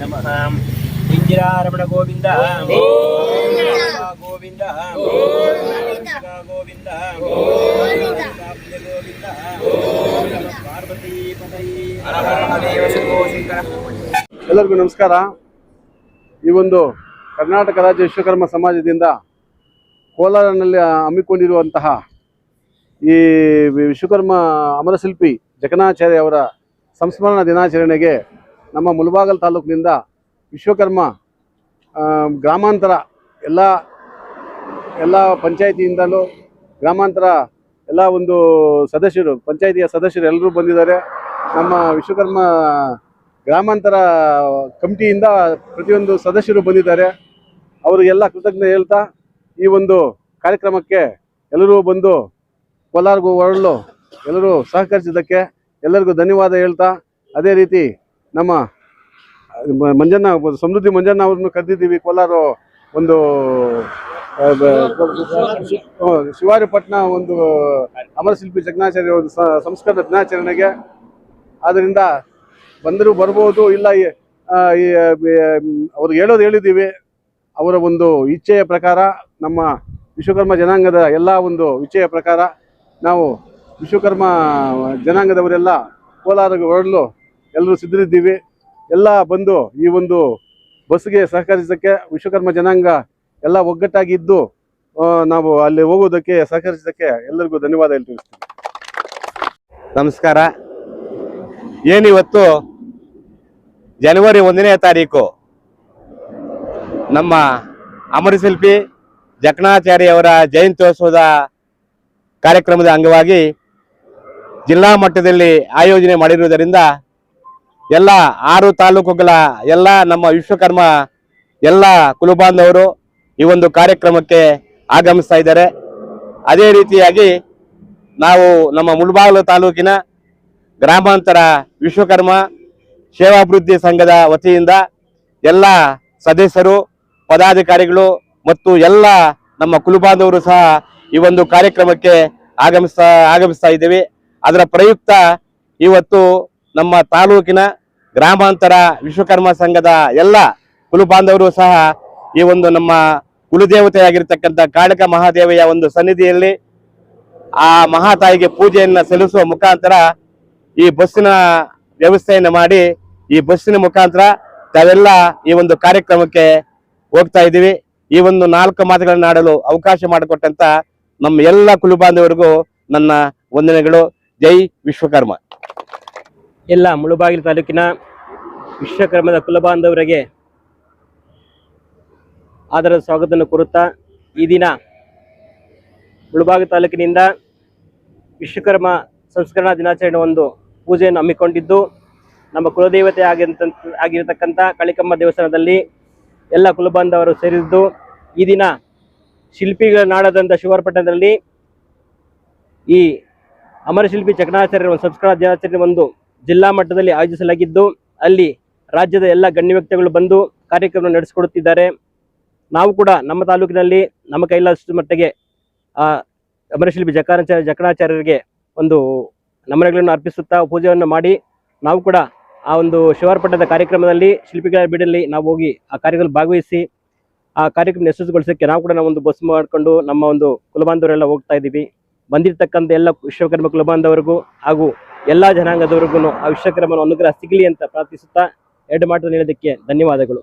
ನಮಃ ಇಂದಿರಾರಮಣ ಗೋವಿಂದ ಗೋವಿಂದ ಗೋವಿಂದ ಗೋವಿಂದ ಪಾರ್ವತಿ ಎಲ್ಲರಿಗೂ ನಮಸ್ಕಾರ. ಈ ಒಂದು ಕರ್ನಾಟಕ ರಾಜ್ಯ ವಿಶ್ವಕರ್ಮ ಸಮಾಜದಿಂದ ಕೋಲಾರನಲ್ಲಿ ಹಮ್ಮಿಕೊಂಡಿರುವಂತಹ ಈ ವಿಶ್ವಕರ್ಮ ಅಮರಶಿಲ್ಪಿ ಜಕಣಾಚಾರ್ಯ ಅವರ ಸಂಸ್ಮರಣ ದಿನಾಚರಣೆಗೆ ನಮ್ಮ ಮುಳಬಾಗಿಲು ತಾಲೂಕಿನಿಂದ ವಿಶ್ವಕರ್ಮ ಗ್ರಾಮಾಂತರ ಎಲ್ಲ ಪಂಚಾಯಿತಿಯಿಂದಲೂ ಗ್ರಾಮಾಂತರ ಎಲ್ಲ ಒಂದು ಸದಸ್ಯರು ಪಂಚಾಯಿತಿಯ ಸದಸ್ಯರು ಎಲ್ಲರೂ ಬಂದಿದ್ದಾರೆ. ನಮ್ಮ ವಿಶ್ವಕರ್ಮ ಗ್ರಾಮಾಂತರ ಕಮಿಟಿಯಿಂದ ಪ್ರತಿಯೊಂದು ಸದಸ್ಯರು ಬಂದಿದ್ದಾರೆ. ಅವರಿಗೆಲ್ಲ ಕೃತಜ್ಞತೆ ಹೇಳ್ತಾ ಈ ಒಂದು ಕಾರ್ಯಕ್ರಮಕ್ಕೆ ಎಲ್ಲರೂ ಬಂದು ಕೋಲಾರಗೂ ಹೊರಡಲು ಎಲ್ಲರೂ ಸಹಕರಿಸಿದ್ದಕ್ಕೆ ಎಲ್ಲರಿಗೂ ಧನ್ಯವಾದ ಹೇಳ್ತಾ, ಅದೇ ರೀತಿ ನಮ್ಮ ಮಂಜಣ್ಣ ಸಮೃದ್ಧಿ ಮಂಜಣ್ಣ ಅವ್ರನ್ನು ಕರೆದಿದ್ದೀವಿ. ಕೋಲಾರ ಒಂದು ಶಿವಾರಿಪಟ್ಟಣ ಒಂದು ಅಮರಶಿಲ್ಪಿ ಜಕಣಾಚಾರ್ಯ ಒಂದು ಸಂಸ್ಕೃತ ದಿನಾಚರಣೆಗೆ. ಆದ್ದರಿಂದ ಬಂದರೂ ಬರ್ಬೋದು, ಇಲ್ಲ ಅವ್ರಿಗೆ ಹೇಳಿದ್ದೀವಿ. ಅವರ ಒಂದು ಇಚ್ಛೆಯ ಪ್ರಕಾರ, ನಮ್ಮ ವಿಶ್ವಕರ್ಮ ಜನಾಂಗದ ಎಲ್ಲ ಒಂದು ಇಚ್ಛೆಯ ಪ್ರಕಾರ ನಾವು ವಿಶ್ವಕರ್ಮ ಜನಾಂಗದವರೆಲ್ಲ ಕೋಲಾರಕ್ಕೆ ಹೊರಡಲು ಎಲ್ಲರೂ ಸಿದ್ಧರಿದ್ದೀವಿ. ಎಲ್ಲ ಬಂದು ಈ ಒಂದು ಬಸ್ಗೆ ಸಹಕರಿಸೋಕ್ಕೆ ವಿಶ್ವಕರ್ಮ ಜನಾಂಗ ಎಲ್ಲ ಒಗ್ಗಟ್ಟಾಗಿದ್ದು ನಾವು ಅಲ್ಲಿ ಹೋಗೋದಕ್ಕೆ ಸಹಕರಿಸೋದಕ್ಕೆ ಎಲ್ಲರಿಗೂ ಧನ್ಯವಾದ ಹೇಳ್ತೀವಿ. ನಮಸ್ಕಾರ. ಏನಿವತ್ತು ಜನವರಿ 1ನೇ ತಾರೀಕು ನಮ್ಮ ಅಮರಶಿಲ್ಪಿ ಜಕಣಾಚಾರ್ಯ ಅವರ ಜಯಂತ್ಯೋತ್ಸವದ ಕಾರ್ಯಕ್ರಮದ ಅಂಗವಾಗಿ ಜಿಲ್ಲಾ ಮಟ್ಟದಲ್ಲಿ ಆಯೋಜನೆ ಮಾಡಿರುವುದರಿಂದ ಎಲ್ಲ 6 ತಾಲೂಕುಗಳ ಎಲ್ಲ ನಮ್ಮ ವಿಶ್ವಕರ್ಮ ಎಲ್ಲ ಕುಲಬಾಂಧವರು ಈ ಒಂದು ಕಾರ್ಯಕ್ರಮಕ್ಕೆ ಆಗಮಿಸ್ತಾ ಇದ್ದಾರೆ. ಅದೇ ರೀತಿಯಾಗಿ ನಾವು ನಮ್ಮ ಮುಳಬಾಗಿಲು ತಾಲೂಕಿನ ಗ್ರಾಮಾಂತರ ವಿಶ್ವಕರ್ಮ ಸೇವಾಭಿವೃದ್ಧಿ ಸಂಘದ ವತಿಯಿಂದ ಎಲ್ಲ ಸದಸ್ಯರು, ಪದಾಧಿಕಾರಿಗಳು ಮತ್ತು ಎಲ್ಲ ನಮ್ಮ ಕುಲಬಾಂಧವರು ಸಹ ಈ ಒಂದು ಕಾರ್ಯಕ್ರಮಕ್ಕೆ ಆಗಮಿಸ್ತಾ ಇದ್ದೇವೆ. ಅದರ ಪ್ರಯುಕ್ತ ಇವತ್ತು ನಮ್ಮ ತಾಲೂಕಿನ ಗ್ರಾಮಾಂತರ ವಿಶ್ವಕರ್ಮ ಸಂಘದ ಎಲ್ಲ ಕುಲಬಾಂಧವರು ಸಹ ಈ ಒಂದು ನಮ್ಮ ಕುಲದೇವತೆಯಾಗಿರ್ತಕ್ಕಂಥ ಕಾಳಕ ಮಹಾದೇವಿಯ ಒಂದು ಸನ್ನಿಧಿಯಲ್ಲಿ ಆ ಮಹಾತಾಯಿಗೆ ಪೂಜೆಯನ್ನು ಸಲ್ಲಿಸುವ ಮುಖಾಂತರ ಈ ಬಸ್ಸಿನ ವ್ಯವಸ್ಥೆಯನ್ನು ಮಾಡಿ ಈ ಬಸ್ಸಿನ ಮುಖಾಂತರ ತಾವೆಲ್ಲ ಈ ಒಂದು ಕಾರ್ಯಕ್ರಮಕ್ಕೆ ಹೋಗ್ತಾ ಇದ್ದೀವಿ. ಈ ಒಂದು 4 ಮಾತುಗಳನ್ನು ಆಡಲು ಅವಕಾಶ ಮಾಡಿಕೊಟ್ಟಂತ ನಮ್ಮ ಎಲ್ಲ ಕುಲಬಾಂಧವರಿಗೂ ನನ್ನ ವಂದನೆಗಳು. ಜೈ ವಿಶ್ವಕರ್ಮ. ಎಲ್ಲ ಮುಳಬಾಗಿಲು ತಾಲೂಕಿನ ವಿಶ್ವಕರ್ಮದ ಕುಲಬಾಂಧವರಿಗೆ ಆದರದ ಸ್ವಾಗತವನ್ನು ಕೋರುತ್ತಾ, ಈ ದಿನ ಮುಳಬಾಗಿಲು ತಾಲೂಕಿನಿಂದ ವಿಶ್ವಕರ್ಮ ಸಂಸ್ಕರಣಾ ದಿನಾಚರಣೆ ಒಂದು ಪೂಜೆಯನ್ನು ಹಮ್ಮಿಕೊಂಡಿದ್ದು, ನಮ್ಮ ಕುಲದೇವತೆ ಆಗಿರತಕ್ಕಂಥ ಕಾಳಿಕಮ್ಮ ದೇವಸ್ಥಾನದಲ್ಲಿ ಎಲ್ಲ ಕುಲಬಾಂಧವರು ಸೇರಿದ್ದು, ಈ ದಿನ ಶಿಲ್ಪಿಗಳ ನಾಡದಂಥ ಶಿವಾರಪಟ್ಟಣದಲ್ಲಿ ಈ ಅಮರಶಿಲ್ಪಿ ಜಕಣಾಚಾರ್ಯರ ಒಂದು ಸಂಸ್ಕರಣಾ ದಿನಾಚರಣೆ ಒಂದು ಜಿಲ್ಲಾ ಮಟ್ಟದಲ್ಲಿ ಆಯೋಜಿಸಲಾಗಿದ್ದು, ಅಲ್ಲಿ ರಾಜ್ಯದ ಎಲ್ಲ ಗಣ್ಯ ವ್ಯಕ್ತಿಗಳು ಬಂದು ಕಾರ್ಯಕ್ರಮ ನಡೆಸಿಕೊಡುತ್ತಿದ್ದಾರೆ. ನಾವು ಕೂಡ ನಮ್ಮ ತಾಲೂಕಿನಲ್ಲಿ ನಮ್ಮ ಕೈಲಾದಷ್ಟು ಮಟ್ಟಿಗೆ ಆ ಅಮರಶಿಲ್ಪಿ ಜಕಣಾಚಾರ್ಯರಿಗೆ ಒಂದು ನಮನಗಳನ್ನು ಅರ್ಪಿಸುತ್ತಾ ಪೂಜೆಯನ್ನು ಮಾಡಿ, ನಾವು ಕೂಡ ಆ ಒಂದು ಶಿವಾರಪಟ್ಟಣದ ಕಾರ್ಯಕ್ರಮದಲ್ಲಿ ಶಿಲ್ಪಿಗಳ ಬೀಡಲ್ಲಿ ನಾವು ಹೋಗಿ ಆ ಕಾರ್ಯಕ್ರಮದಲ್ಲಿ ಭಾಗವಹಿಸಿ ಆ ಕಾರ್ಯಕ್ರಮ ಯಶಸ್ವಿಗೊಳಿಸೋಕ್ಕೆ ನಾವು ಕೂಡ ಒಂದು ಬಸ್ ಮಾಡಿಕೊಂಡು ನಮ್ಮ ಒಂದು ಕುಲಬಾಂಧವರೆಲ್ಲ ಹೋಗ್ತಾ ಇದ್ದೀವಿ. ಬಂದಿರತಕ್ಕಂಥ ಎಲ್ಲ ವಿಶ್ವಕರ್ಮ ಕುಲಬಾಂಧವರಿಗೂ ಹಾಗೂ ಎಲ್ಲ ಜನಾಂಗದವರಿಗೂ ಆ ವಿಶ್ವಕರ್ಮನ ಅನುಗ್ರಹ ಸಿಗಲಿ ಅಂತ ಪ್ರಾರ್ಥಿಸುತ್ತಾ 2 ಮಾತನ್ನು ಹೇಳೋದಕ್ಕೆ ಧನ್ಯವಾದಗಳು.